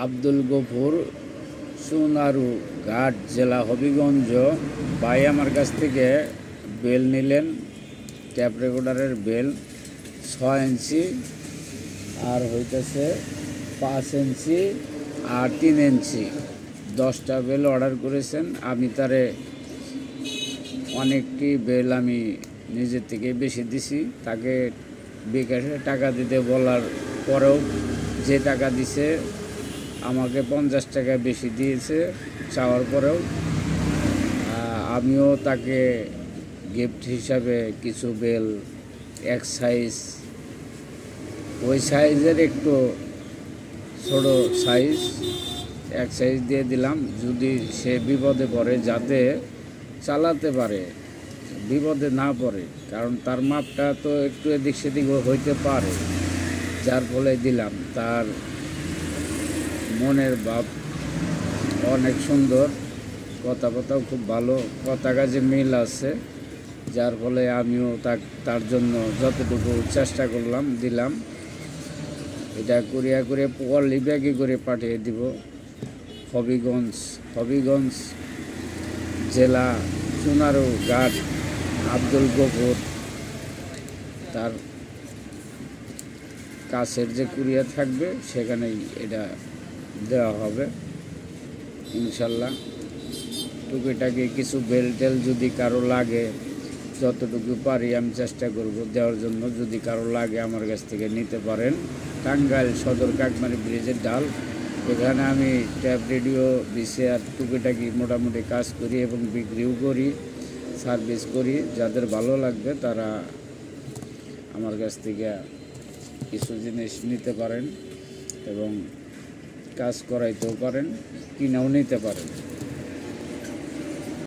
আব্দুল গফুর, সোনারু ঘাট, জেলা হবিগঞ্জ। ভাই আমার কাছ থেকে বেল নিলেন, ট্যাপ রেকর্ডারের বেল 6 ইঞ্চি আর হইতেছে 5 ইঞ্চি আর 3 ইঞ্চি 10টা বেল অর্ডার করেছেন। আমি তারে অনেকটি বেল আমি নিজের থেকে বেশি দিছি। তাকে বিকাশে টাকা দিতে বলার পরেও যে টাকা দিছে আমাকে 50 টাকা বেশি দিয়েছে চাওয়ার পরেও। আমিও তাকে গিফট হিসাবে কিছু বেল এক সাইজ, ওই সাইজের একটু ছোট সাইজ, এক সাইজ দিয়ে দিলাম। যদি সে বিপদে পড়ে যাতে চালাতে পারে, বিপদে না পড়ে, কারণ তার মাপটা তো একটু এদিক সেদিক হইতে পারে, যার ফলে দিলাম। তার মনের ভাব অনেক সুন্দর, কথাও খুব ভালো, কথা কাজে মিল আছে, যার ফলে আমিও তার জন্য যতটুকু চেষ্টা করলাম দিলাম। এটা কুরিয়া করে পলি ব্যাগে করে পাঠিয়ে দিব হবিগঞ্জ জেলা, সোনারু ঘাট, আব্দুল গফুর। তার কাছের যে কুরিয়া থাকবে সেখানেই এটা দেওয়া হবে ইনশাল্লাহ। টুকিটাকি কিছু বেল টেল যদি কারো লাগে, যতটুকু পারি আমি চেষ্টা করব দেওয়ার জন্য। যদি কারো লাগে আমার কাছ থেকে নিতে পারেন। টাঙ্গাইল সদর কাকমারি ব্রিজের ডাল, এখানে আমি ট্যাপ রেডিও ভিসিআর টুকিটাকি মোটামুটি কাজ করি এবং বিক্রিও করি, সার্ভিস করি। যাদের ভালো লাগবে তারা আমার কাছ থেকে কিছু জিনিস নিতে পারেন এবং কাজ করাইতেও পারেন, কিনেও নিতে পারেন।